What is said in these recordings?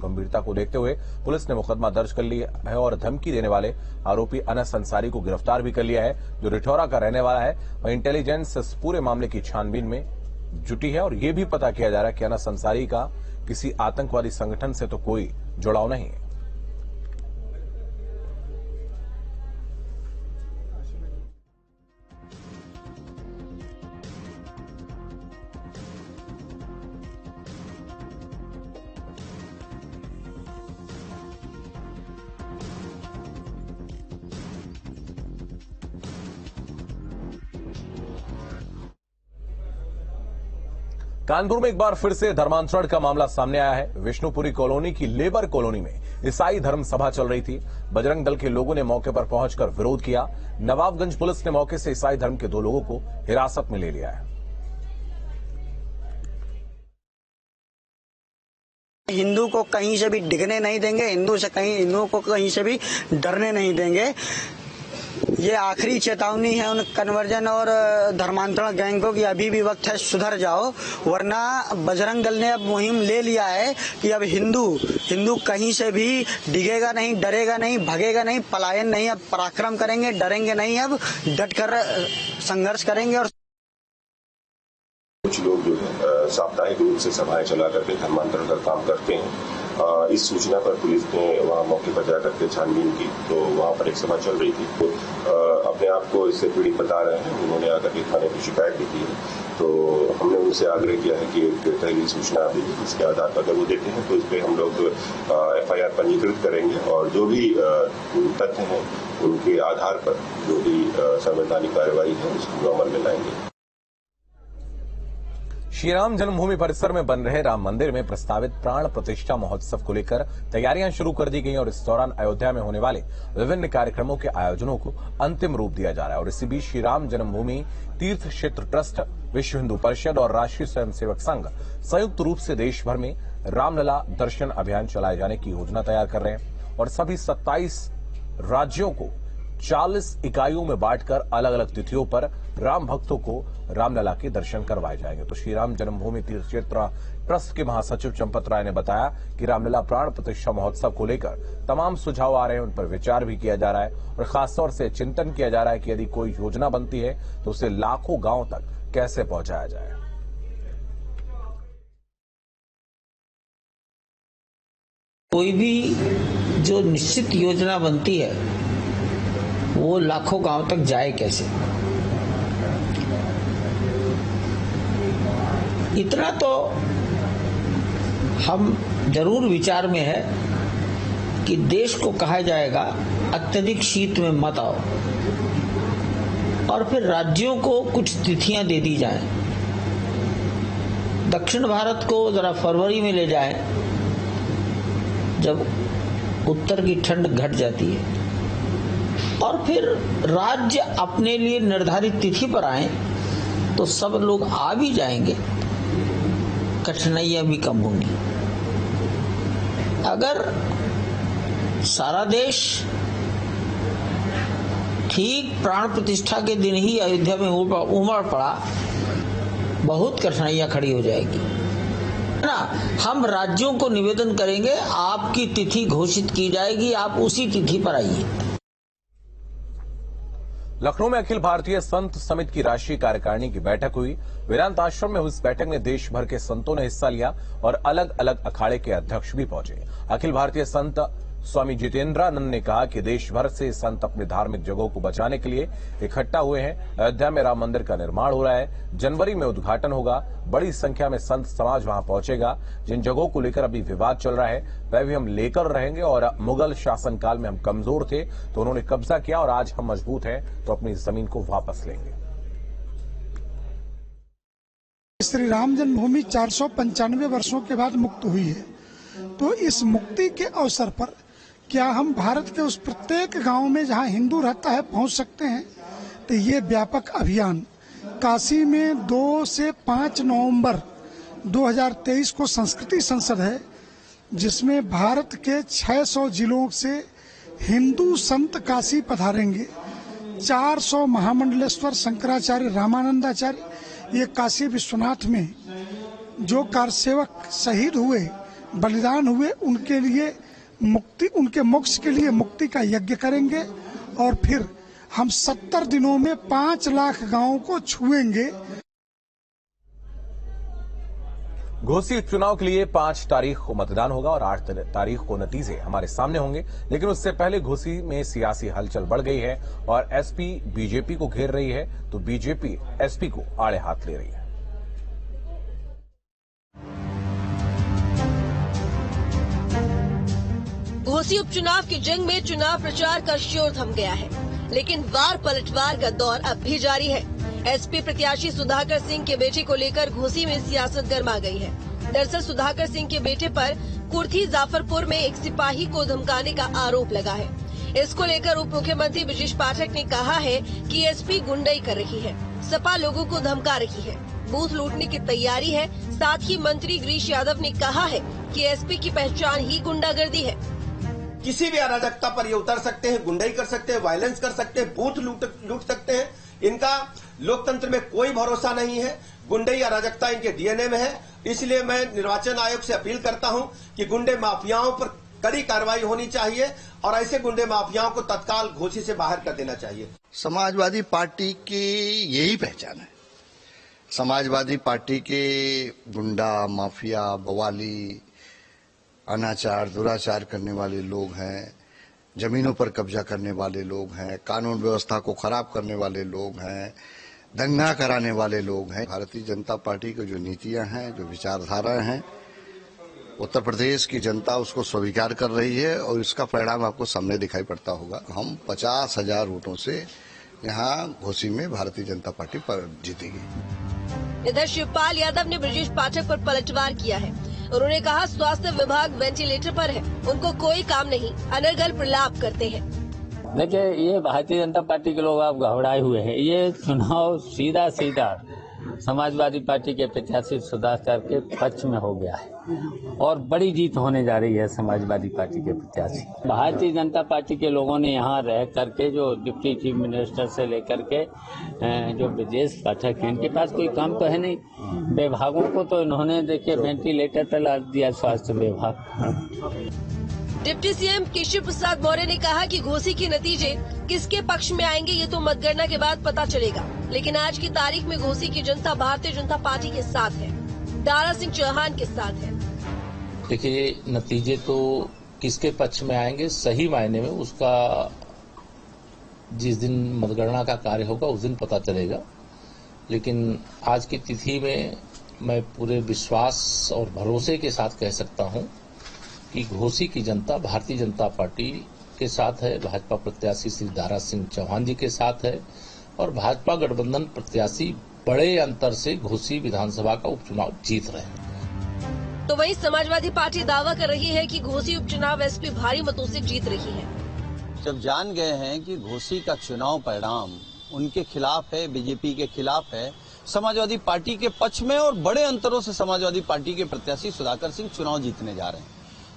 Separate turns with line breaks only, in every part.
गंभीरता को देखते हुए पुलिस ने मुकदमा दर्ज कर लिया है और धमकी देने वाले आरोपी अनस अंसारी को गिरफ्तार भी कर लिया है, जो रिठौरा का रहने वाला है। वहीं इंटेलिजेंस इस पूरे मामले की छानबीन में जुटी है और ये भी पता किया जा रहा है कि अनस अंसारी का किसी आतंकवादी संगठन से तो कोई जुड़ाव नहीं है। कानपुर में एक बार फिर से धर्मांतरण का मामला सामने आया है। विष्णुपुरी कॉलोनी की लेबर कॉलोनी में ईसाई धर्म सभा चल रही थी। बजरंग दल के लोगों ने मौके पर पहुंचकर विरोध किया। नवाबगंज पुलिस ने मौके से ईसाई धर्म के 2 लोगों को हिरासत में ले लिया है।
हिंदू को कहीं से भी डिगने नहीं देंगे, हिंदुओं को कहीं से भी डरने नहीं देंगे। ये आखिरी चेतावनी है उन कन्वर्जन और धर्मांतरण गैंगों की। अभी भी वक्त है, सुधर जाओ, वरना बजरंग दल ने अब मुहिम ले लिया है कि अब हिंदू कहीं से भी डिगेगा नहीं, डरेगा नहीं, भगेगा नहीं, पलायन नहीं, अब पराक्रम करेंगे, डरेंगे नहीं, अब डटकर संघर्ष करेंगे। और
कुछ लोग जो है साप्ताहिक रूप से सभाएं चला करके धर्मांतरण का काम करते हैं। इस सूचना पर पुलिस ने वहां मौके पर जाकर के छानबीन की, तो वहां पर एक सभा चल रही थी। तो अपने आप को इससे पीड़ित बता रहे हैं, उन्होंने आकर के थाने पर शिकायत भी की है। तो हमने उनसे आग्रह किया है कि एक पहली सूचना दी, इसके आधार पर अगर वो देते हैं तो इस पर हम लोग FIR पंजीकृत करेंगे और जो भी तथ्य हैं उनके आधार पर जो भी संवैधानिक कार्रवाई है उसको अमल में लाएंगे।
श्री राम जन्मभूमि परिसर में बन रहे राम मंदिर में प्रस्तावित प्राण प्रतिष्ठा महोत्सव को लेकर तैयारियां शुरू कर दी गई और इस दौरान अयोध्या में होने वाले विभिन्न कार्यक्रमों के आयोजनों को अंतिम रूप दिया जा रहा है। और इसी बीच श्री राम जन्मभूमि तीर्थ क्षेत्र ट्रस्ट, विश्व हिंदू परिषद और राष्ट्रीय स्वयंसेवक संघ संयुक्त रूप से देश भर में रामलला दर्शन अभियान चलाए जाने की योजना तैयार कर रहे हैं और सभी 27 राज्यों को 40 इकाइयों में बांटकर अलग अलग तिथियों पर राम भक्तों को रामलला के दर्शन करवाए जाएंगे। तो श्री राम जन्मभूमि तीर्थ क्षेत्र ट्रस्ट के महासचिव चंपत राय ने बताया कि रामलला प्राण प्रतिष्ठा महोत्सव को लेकर तमाम सुझाव आ रहे हैं, उन पर विचार भी किया जा रहा है और खासतौर से चिंतन किया जा रहा है कि यदि कोई योजना बनती है तो उसे लाखों गांव तक कैसे पहुंचाया जाए।
कोई भी जो निश्चित योजना बनती है वो लाखों गांव तक जाए कैसे। इतना तो हम जरूर विचार में है कि देश को कहा जाएगा अत्यधिक शीत में मत आओ और फिर राज्यों को कुछ तिथियां दे दी जाएं। दक्षिण भारत को जरा फरवरी में ले जाएं जब उत्तर की ठंड घट जाती है और फिर राज्य अपने लिए निर्धारित तिथि पर आए तो सब लोग आ भी जाएंगे, कठिनाइयां भी कम होंगी। अगर सारा देश ठीक प्राण प्रतिष्ठा के दिन ही अयोध्या में उमड़ पड़ा, बहुत कठिनाइयां खड़ी हो जाएगी ना। हम राज्यों को निवेदन करेंगे, आपकी तिथि घोषित की जाएगी, आप उसी तिथि पर आइए।
लखनऊ में अखिल भारतीय संत समिति की राष्ट्रीय कार्यकारिणी की बैठक हुई। वेदांत आश्रम में हुई इस बैठक में देश भर के संतों ने हिस्सा लिया और अलग अलग अखाड़े के अध्यक्ष भी पहुंचे। अखिल भारतीय संत स्वामी जितेंद्रानंद ने कहा कि देश भर से संत अपने धार्मिक जगहों को बचाने के लिए इकट्ठा हुए हैं। अयोध्या में राम मंदिर का निर्माण हो रहा है, जनवरी में उद्घाटन होगा, बड़ी संख्या में संत समाज वहां पहुंचेगा। जिन जगहों को लेकर अभी विवाद चल रहा है वह भी हम लेकर रहेंगे और मुगल शासनकाल में हम कमजोर थे तो उन्होंने कब्जा किया और आज हम मजबूत हैं तो अपनी जमीन को वापस लेंगे।
श्री राम जन्मभूमि 495 वर्षों के बाद मुक्त हुई है, तो इस मुक्ति के अवसर पर क्या हम भारत के उस प्रत्येक गांव में जहां हिंदू रहता है पहुंच सकते हैं? तो ये व्यापक अभियान काशी में 2 से 5 नवंबर 2023 को संस्कृति संसद है, जिसमें भारत के 600 जिलों से हिंदू संत काशी पधारेंगे। 400 महामंडलेश्वर शंकराचार्य, रामानंदाचार्य, ये काशी विश्वनाथ में जो कारसेवक शहीद हुए बलिदान हुए उनके लिए मुक्ति, उनके मोक्ष के लिए मुक्ति का यज्ञ करेंगे और फिर हम 70 दिनों में 5 लाख गांवों को छुएंगे।
घोसी उपचुनाव के लिए 5 तारीख को मतदान होगा और 8 तारीख को नतीजे हमारे सामने होंगे। लेकिन उससे पहले घोसी में सियासी हलचल बढ़ गई है और एसपी बीजेपी को घेर रही है तो बीजेपी एसपी को आड़े हाथ ले रही है।
घोसी उपचुनाव की जंग में चुनाव प्रचार का शोर थम गया है, लेकिन वार पलटवार का दौर अब भी जारी है। एसपी प्रत्याशी सुधाकर सिंह के बेटे को लेकर घोसी में सियासत गर्मा गई है। दरअसल सुधाकर सिंह के बेटे पर कुर्थी जाफरपुर में एक सिपाही को धमकाने का आरोप लगा है। इसको लेकर उप मुख्यमंत्री ब्रजेश पाठक ने कहा है कि एसपी गुंडाई कर रही है, सपा लोगों को धमका रही है, बूथ लूटने की तैयारी है। साथ ही मंत्री गिरीश यादव ने कहा है कि एसपी की पहचान ही गुंडागर्दी है।
किसी भी अराजकता पर ये उतर सकते हैं, गुंडाई कर सकते हैं, वायलेंस कर सकते हैं, बूथ लूट सकते हैं। इनका लोकतंत्र में कोई भरोसा नहीं है। गुंडाई अराजकता इनके डीएनए में है। इसलिए मैं निर्वाचन आयोग से अपील करता हूं कि गुंडे माफियाओं पर कड़ी कार्रवाई होनी चाहिए और ऐसे गुंडे माफियाओं को तत्काल घोसी से बाहर कर देना चाहिए।
समाजवादी पार्टी की यही पहचान है। समाजवादी पार्टी के गुंडा, माफिया, बवाली, अनाचार, दुराचार करने वाले लोग हैं, जमीनों पर कब्जा करने वाले लोग हैं, कानून व्यवस्था को खराब करने वाले लोग हैं, दंगा कराने वाले लोग हैं। भारतीय जनता पार्टी की जो नीतियां हैं, जो विचारधाराएं हैं, उत्तर प्रदेश की जनता उसको स्वीकार कर रही है और इसका परिणाम आपको सामने दिखाई पड़ता होगा। हम 50,000 वोटों से यहाँ घोसी में भारतीय जनता पार्टी पर जीतेगी।
इधर शिवपाल यादव ने ब्रजेश पाठक पर पलटवार किया है। उन्होंने कहा स्वास्थ्य विभाग वेंटिलेटर पर है, उनको कोई काम नहीं, अनर्गल प्रलाप करते हैं।
देखिए, ये भारतीय जनता पार्टी के लोग आप घबराए हुए हैं। ये चुनाव सीधा समाजवादी पार्टी के प्रत्याशी सुधाकर के पक्ष में हो गया है और बड़ी जीत होने जा रही है समाजवादी पार्टी के प्रत्याशी। भारतीय जनता पार्टी के लोगों ने यहाँ रह करके जो डिप्टी चीफ मिनिस्टर से लेकर के जो ब्रजेश पाठक हैं, इनके पास कोई काम तो है नहीं। विभागों को तो इन्होंने देखिए वेंटिलेटर पर ला दिया, स्वास्थ्य विभाग।
डिप्टी सीएम केशव प्रसाद मौर्य ने कहा कि घोसी के नतीजे किसके पक्ष में आएंगे ये तो मतगणना के बाद पता चलेगा, लेकिन आज की तारीख में घोसी की जनता भारतीय जनता पार्टी के साथ है, दारा सिंह चौहान के साथ है।
देखिए, नतीजे तो किसके पक्ष में आएंगे, सही मायने में उसका जिस दिन मतगणना का कार्य होगा उस दिन पता चलेगा। लेकिन आज की तिथि में मैं पूरे विश्वास और भरोसे के साथ कह सकता हूं कि घोसी की जनता भारतीय जनता पार्टी के साथ है, भाजपा प्रत्याशी श्री दारा सिंह चौहान जी के साथ है और भाजपा गठबंधन प्रत्याशी बड़े अंतर से घोसी विधानसभा का उपचुनाव जीत रहे हैं।
तो वहीं समाजवादी पार्टी दावा कर रही है कि घोसी उपचुनाव एसपी भारी मतों से जीत रही है।
जब जान गए हैं कि घोसी का चुनाव परिणाम उनके खिलाफ है, बीजेपी के खिलाफ है, समाजवादी पार्टी के पक्ष में और बड़े अंतरों से समाजवादी पार्टी के प्रत्याशी सुधाकर सिंह चुनाव जीतने जा रहे हैं,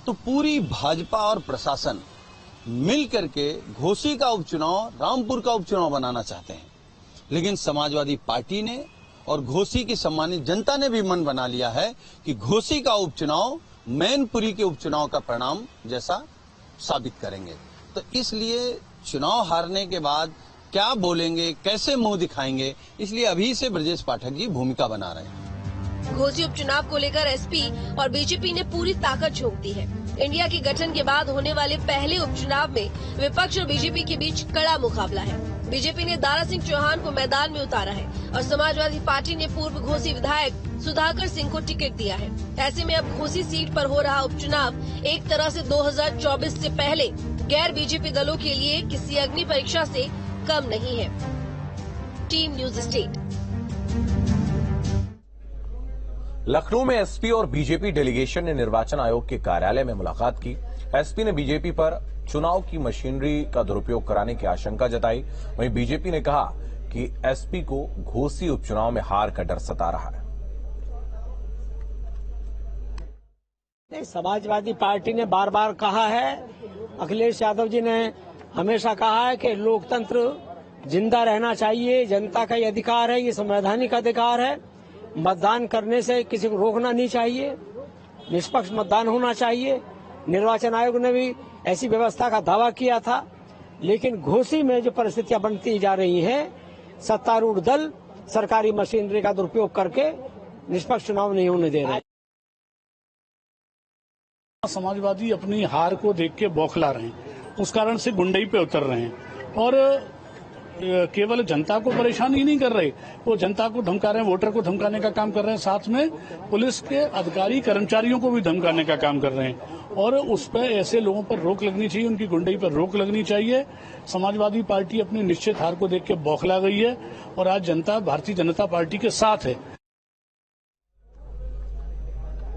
तो पूरी भाजपा और प्रशासन मिल करके घोसी का उपचुनाव रामपुर का उपचुनाव बनाना चाहते हैं। लेकिन समाजवादी पार्टी ने और घोसी की सम्मानित जनता ने भी मन बना लिया है कि घोसी का उपचुनाव मैनपुरी के उपचुनाव का परिणाम जैसा साबित करेंगे। तो इसलिए चुनाव हारने के बाद क्या बोलेंगे, कैसे मुंह दिखाएंगे, इसलिए अभी से ब्रजेश पाठक जी भूमिका बना रहे हैं।
घोसी उपचुनाव को लेकर एसपी और बीजेपी ने पूरी ताकत झोंक दी है। इंडिया के गठन के बाद होने वाले पहले उपचुनाव में विपक्ष और बीजेपी के बीच कड़ा मुकाबला है। बीजेपी ने दारा सिंह चौहान को मैदान में उतारा है और समाजवादी पार्टी ने पूर्व घोसी विधायक सुधाकर सिंह को टिकट दिया है। ऐसे में अब घोसी सीट पर हो रहा उपचुनाव एक तरह से 2024 से पहले गैर बीजेपी दलों के लिए किसी अग्नि परीक्षा से कम नहीं है। Team news state.
लखनऊ में एसपी और बीजेपी डेलीगेशन ने निर्वाचन आयोग के कार्यालय में मुलाकात की। एसपी ने बीजेपी पर चुनाव की मशीनरी का दुरुपयोग कराने की आशंका जताई। वहीं बीजेपी ने कहा कि एसपी को घोसी उपचुनाव में हार का डर सता रहा है।
समाजवादी पार्टी ने बार बार कहा है, अखिलेश यादव जी ने हमेशा कहा है कि लोकतंत्र जिंदा रहना चाहिए, जनता का ये अधिकार है, ये संवैधानिक अधिकार है, मतदान करने से किसी को रोकना नहीं चाहिए। निष्पक्ष मतदान होना चाहिए। निर्वाचन आयोग ने भी ऐसी व्यवस्था का दावा किया था, लेकिन घोसी में जो परिस्थितियां बनती जा रही हैं, सत्तारूढ़ दल सरकारी मशीनरी का दुरुपयोग करके निष्पक्ष चुनाव नहीं होने दे रहे।
समाजवादी अपनी हार को देख के बौखला रहे हैं, उस कारण से गुंडई पे उतर रहे हैं और केवल जनता को परेशान ही नहीं कर रहे, वो जनता को धमका रहे हैं, वोटर को धमकाने का काम कर रहे हैं, साथ में पुलिस के अधिकारी कर्मचारियों को भी धमकाने का काम कर रहे हैं। और उस पर ऐसे लोगों पर रोक लगनी चाहिए, उनकी गुंडई पर रोक लगनी चाहिए। समाजवादी पार्टी अपनी निश्चित हार को देख के बौखला गई है और आज जनता भारतीय जनता पार्टी के साथ है।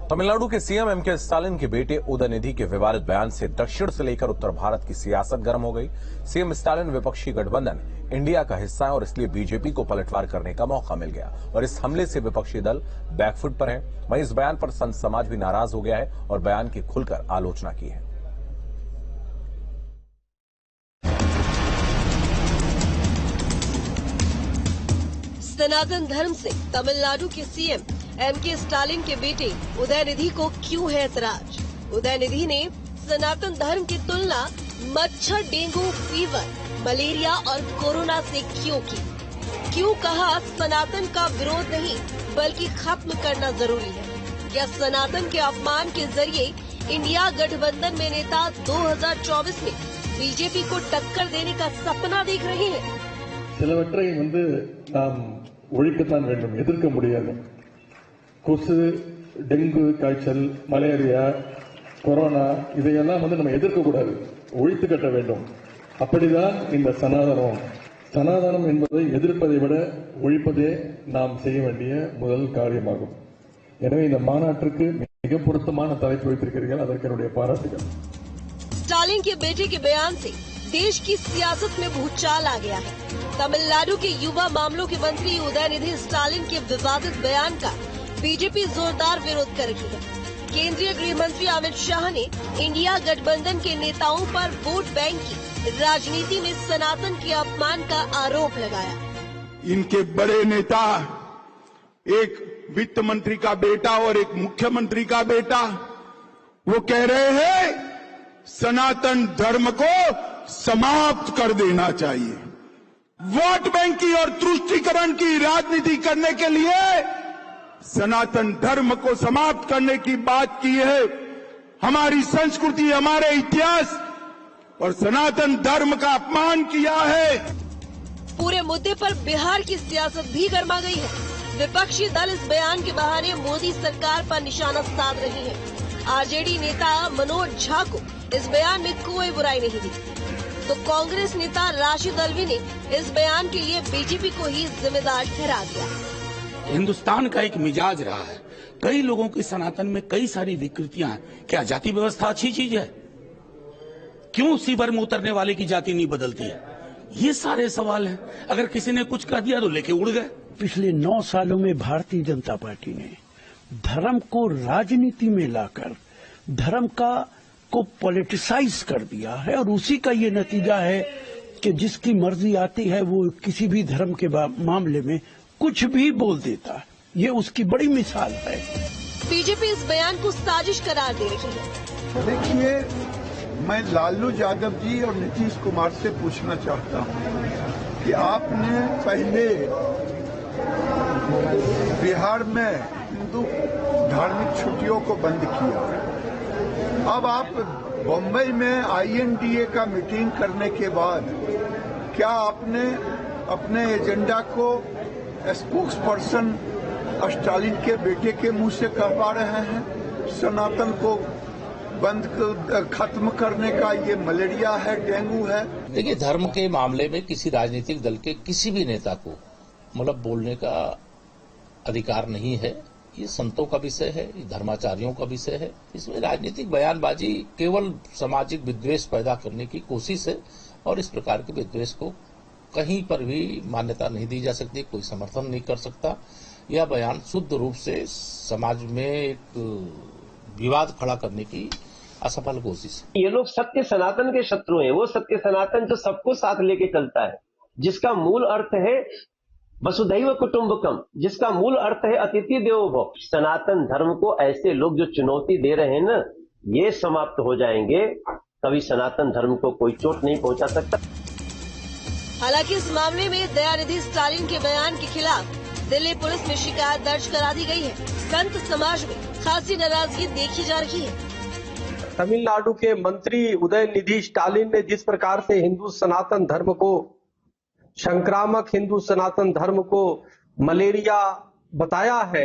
तमिलनाडु के सीएम एमके स्टालिन के बेटे उदयनिधि के विवादित बयान से दक्षिण से लेकर उत्तर भारत की सियासत गर्म हो गई। सीएम स्टालिन विपक्षी गठबंधन इंडिया का हिस्सा है और इसलिए बीजेपी को पलटवार करने का मौका मिल गया और इस हमले से विपक्षी दल बैकफुट पर है। वहीं इस बयान पर संत समाज भी नाराज हो गया है और बयान की खुलकर आलोचना की है।
सनातन धर्म से तमिलनाडु के सीएम एमके स्टालिन के बेटे उदयनिधि को क्यों है ऐतराज? उदयनिधि ने सनातन धर्म की तुलना मच्छर, डेंगू, फीवर, मलेरिया और कोरोना से क्यों की? क्यों कहा सनातन का विरोध नहीं बल्कि खत्म करना जरूरी है? क्या सनातन के अपमान के जरिए इंडिया गठबंधन में नेता 2024 में बीजेपी को टक्कर देने का सपना देख रहे हैं?
சிலவற்றை நாம் ஒழிக்கத்தான் வேண்டும், எதிர்க்க முடியாது. கொசு, டெங்கு காய்ச்சல், மலேரியா, கொரோனா இதையெல்லாம் நம்ம எதிர்க்க கூடாது, ஒழித்து கட்ட வேண்டும். அப்படிதான் இந்த சனாதனம் என்பதை எதிர்ப்பதை விட ஒழிப்பதே நாம் செய்ய வேண்டிய முதல் காரியமாகும். எனவே இந்த மாநாட்டிற்கு மிக பொருத்தமான தலைப்பு வைத்திருக்கிறீர்கள், அதற்கு என்னுடைய பாராட்டுகள்.
स्टालिन के बेटे के बयान से देश की सियासत में भूचाल आ गया है। तमिलनाडु के युवा मामलों के मंत्री उदयनिधि स्टालिन के विवादित बयान का बीजेपी जोरदार विरोध कर रही है। केंद्रीय गृह मंत्री अमित शाह ने इंडिया गठबंधन के नेताओं पर वोट बैंक की राजनीति में सनातन के अपमान का आरोप लगाया।
इनके बड़े नेता, एक वित्त मंत्री का बेटा और एक मुख्यमंत्री का बेटा, वो कह रहे हैं सनातन धर्म को समाप्त कर देना चाहिए। वोट बैंक की और तुष्टीकरण की राजनीति करने के लिए सनातन धर्म को समाप्त करने की बात की है। हमारी संस्कृति, हमारे इतिहास और सनातन धर्म का अपमान किया है।
पूरे मुद्दे पर बिहार की सियासत भी गर्मा गई है। विपक्षी दल इस बयान के बहाने मोदी सरकार पर निशाना साध रही है। आरजेडी नेता मनोज झा को इस बयान में कोई बुराई नहीं दी, तो कांग्रेस नेता राशिद अल्वी ने इस बयान के लिए बीजेपी को ही जिम्मेदार ठहरा दिया।
हिंदुस्तान का एक मिजाज रहा है, कई लोगों की सनातन में कई सारी विकृतियां हैं। क्या जाति व्यवस्था अच्छी चीज है? क्यों सीवर में उतरने वाले की जाति नहीं बदलती है? ये सारे सवाल हैं। अगर किसी ने कुछ कह दिया तो लेके उड़ गए।
पिछले 9 सालों में भारतीय जनता पार्टी ने धर्म को राजनीति में लाकर धर्म को पॉलिटिसाइज कर दिया है और उसी का ये नतीजा है कि जिसकी मर्जी आती है वो किसी भी धर्म के मामले में कुछ भी बोल देता है। ये उसकी बड़ी मिसाल है।
बीजेपी इस बयान को साजिश करार दे रही है।
देखिए, मैं लालू यादव जी और नीतीश कुमार से पूछना चाहता हूं कि आपने पहले बिहार में हिंदू धार्मिक छुट्टियों को बंद किया, अब आप बम्बई में INDA का मीटिंग करने के बाद क्या आपने अपने एजेंडा को स्पोक्स पर्सन स्टालिन के बेटे के मुंह से कहवा रहे हैं? सनातन को बंद खत्म करने का ये मलेरिया है, डेंगू है।
देखिए, धर्म के मामले में किसी राजनीतिक दल के किसी भी नेता को मतलब बोलने का अधिकार नहीं है। ये संतों का विषय है, ये धर्माचार्यों का विषय है। इसमें राजनीतिक बयानबाजी केवल सामाजिक विद्वेष पैदा करने की कोशिश है और इस प्रकार के विद्वेष को कहीं पर भी मान्यता नहीं दी जा सकती, कोई समर्थन नहीं कर सकता। यह बयान शुद्ध रूप से समाज में एक विवाद खड़ा करने की असफल कोशिश है।
ये लोग सत्य सनातन के शत्रु हैं। वो सत्य सनातन जो सबको साथ लेके चलता है, जिसका मूल अर्थ है वसुधैव कुटुंबकम, जिसका मूल अर्थ है अतिथि देवो भव। सनातन धर्म को ऐसे लोग जो चुनौती दे रहे हैं ना, ये समाप्त हो जाएंगे, कभी सनातन धर्म को कोई चोट नहीं पहुंचा सकता।
हालांकि इस मामले में दयानिधि स्टालिन के बयान के खिलाफ दिल्ली पुलिस में शिकायत दर्ज करा दी गई है। संत समाज में खासी नाराजगी देखी जा रही है।
तमिलनाडु के मंत्री उदयनिधि स्टालिन ने जिस प्रकार से हिंदू सनातन धर्म को, संक्रामक हिंदू सनातन धर्म को मलेरिया बताया है,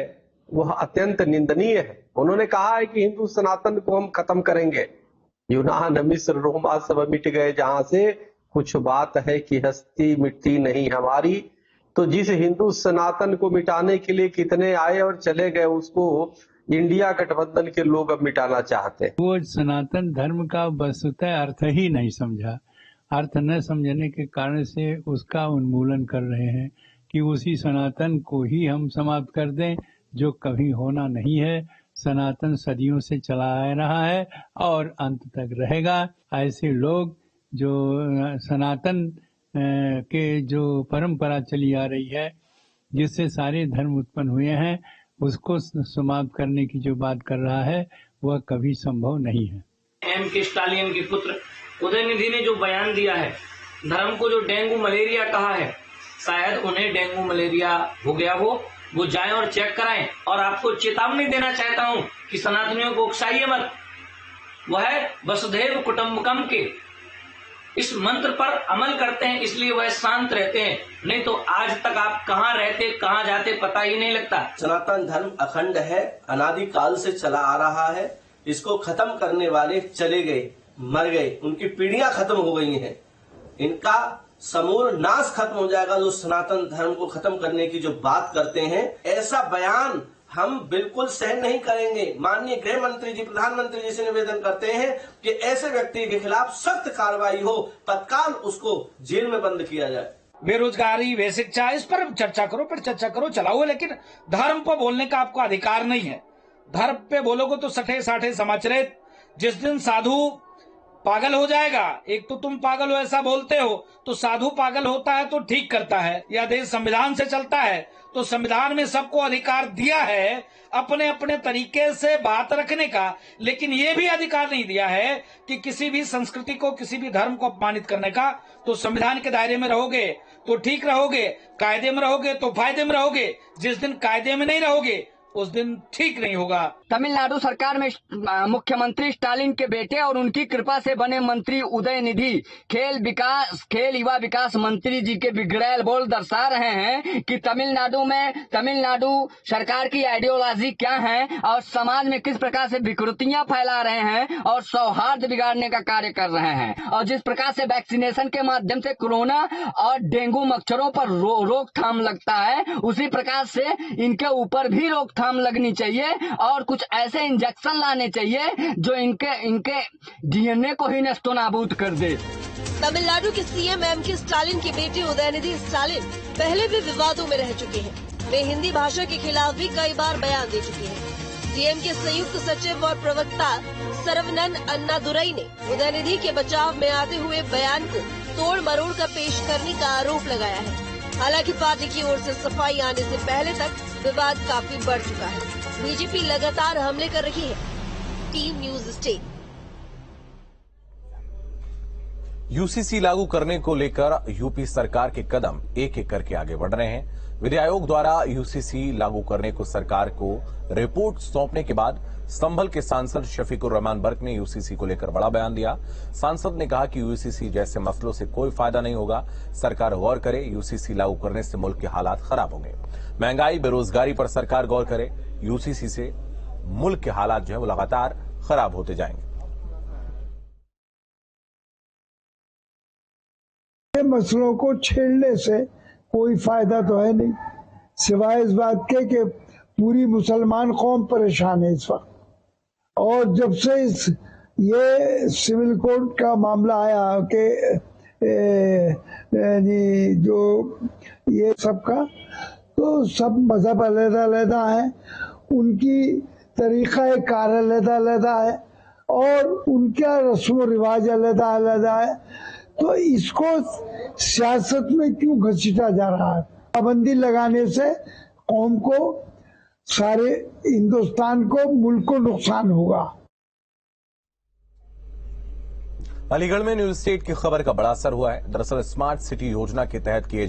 वह अत्यंत निंदनीय है। उन्होंने कहा है कि हिंदू सनातन को हम खत्म करेंगे। यूनान, मिस्र, रोमा सब मिट गए, जहां से कुछ बात है कि हस्ती मिटती नहीं हमारी। तो जिस हिंदू सनातन को मिटाने के लिए कितने आए और चले गए, उसको इंडिया गठबंधन के लोग अब मिटाना चाहते हैं।
वो सनातन धर्म का वस्तुतः अर्थ ही नहीं समझा। अर्थ न समझने के कारण से उसका उन्मूलन कर रहे हैं कि उसी सनातन को ही हम समाप्त कर दें, जो कभी होना नहीं है। सनातन सदियों से चला आ रहा है और अंत तक रहेगा। ऐसे लोग जो सनातन के जो परंपरा चली आ रही है, जिससे सारे धर्म उत्पन्न हुए हैं, उसको समाप्त करने की जो बात कर रहा है, वह कभी संभव नहीं है।
M.K. स्टालिन के पुत्र उदयनिधि ने जो बयान दिया है, धर्म को जो डेंगू मलेरिया कहा है, शायद उन्हें डेंगू मलेरिया हो गया हो, वो जाएं और चेक कराएं। और आपको चेतावनी देना चाहता हूं कि सनातनियों को उकसाइए मत। वह वसुधैव कुटुंबकम के इस मंत्र पर अमल करते हैं, इसलिए वह शांत रहते हैं, नहीं तो आज तक आप कहाँ रहते कहाँ जाते पता ही नहीं लगता।
सनातन धर्म अखंड है, अनादिकाल से चला आ रहा है। इसको खत्म करने वाले चले गए, मर गए, उनकी पीढ़ियां खत्म हो गई हैं। इनका समूल नाश खत्म हो जाएगा। जो सनातन धर्म को खत्म करने की जो बात करते हैं, ऐसा बयान हम बिल्कुल सहन नहीं करेंगे। माननीय गृह मंत्री जी, प्रधानमंत्री जी से निवेदन करते हैं कि ऐसे व्यक्ति के खिलाफ सख्त कार्रवाई हो, तत्काल उसको जेल में बंद किया जाए।
बेरोजगारी, वे शिक्षा, इस पर चर्चा करो, पर चर्चा करो, चलाओ, लेकिन धर्म पर बोलने का आपको अधिकार नहीं है। धर्म पे बोलोगे तो सठे साठे समाचरित। जिस दिन साधु पागल हो जाएगा, एक तो तुम पागल हो ऐसा बोलते हो, तो साधु पागल होता है तो ठीक करता है। यह देश संविधान से चलता है, तो संविधान में सबको अधिकार दिया है अपने अपने तरीके से बात रखने का, लेकिन ये भी अधिकार नहीं दिया है कि किसी भी संस्कृति को, किसी भी धर्म को अपमानित करने का। तो संविधान के दायरे में रहोगे तो ठीक रहोगे, कायदे में रहोगे तो फायदे में रहोगे। जिस दिन कायदे में नहीं रहोगे उस दिन ठीक नहीं होगा।
तमिलनाडु सरकार में मुख्यमंत्री स्टालिन के बेटे और उनकी कृपा से बने मंत्री उदयनिधि खेल युवा विकास मंत्री जी के बिगड़ैल बोल दर्शा रहे हैं कि तमिलनाडु सरकार की आइडियोलॉजी क्या है और समाज में किस प्रकार से विकृतियां फैला रहे हैं और सौहार्द बिगाड़ने का कार्य कर रहे हैं। और जिस प्रकार से वैक्सीनेशन के माध्यम से कोरोना और डेंगू मच्छरों पर रोकथाम लगता है, उसी प्रकार से इनके ऊपर भी रोकथाम लगनी चाहिए और कुछ ऐसे इंजेक्शन लाने चाहिए जो इनके डीएनए को ही नष्टो नाबूद कर दे।
तमिलनाडु के सीएम M.K. स्टालिन के बेटे उदयनिधि स्टालिन पहले भी विवादों में रह चुके हैं। वे हिंदी भाषा के खिलाफ भी कई बार बयान दे चुके हैं। डीएम के संयुक्त सचिव और प्रवक्ता सरवनन अन्नादुरई ने उदयनिधि के बचाव में आते हुए बयान को तोड़ मरोड़ कर पेश करने का आरोप लगाया है। हालांकि पार्टी की ओर से सफाई आने से पहले तक विवाद काफी बढ़ चुका है। बीजेपी लगातार हमले कर रही है। Team news stay.
यूसीसी लागू करने को लेकर यूपी सरकार के कदम एक एक करके आगे बढ़ रहे हैं। विधि आयोग द्वारा यूसीसी लागू करने को सरकार को रिपोर्ट सौंपने के बाद संभल के सांसद शफीकुर रहमान बर्क ने यूसीसी को लेकर बड़ा बयान दिया। सांसद ने कहा कि यूसीसी जैसे मसलों से कोई फायदा नहीं होगा, सरकार गौर करे। यूसीसी लागू करने से मुल्क के हालात खराब होंगे। महंगाई, बेरोजगारी पर सरकार गौर करे। यूसीसी से मुल्क के हालात जो है वो लगातार खराब होते जाएंगे।
मसलों को छेड़ने से कोई फायदा तो है नहीं, सिवाय इस बात के कि पूरी मुसलमान कौम परेशान है इस वक्त। और जब से ये सिविल कोड का मामला आया कि जो ये सबका, तो सब मजहब अलग-अलग है, उनकी तरीका कार अलग-अलग है और उनका रस्म रिवाज अलग-अलग है। तो इसको सियासत में क्यों घसीटा जा रहा है? पाबंदी लगाने से कौम को, सारे हिंदुस्तान को, मुल्क को नुकसान होगा।
अलीगढ़ में न्यूज स्टेट की खबर का बड़ा असर हुआ है। दरअसल स्मार्ट सिटी योजना के तहत किए जा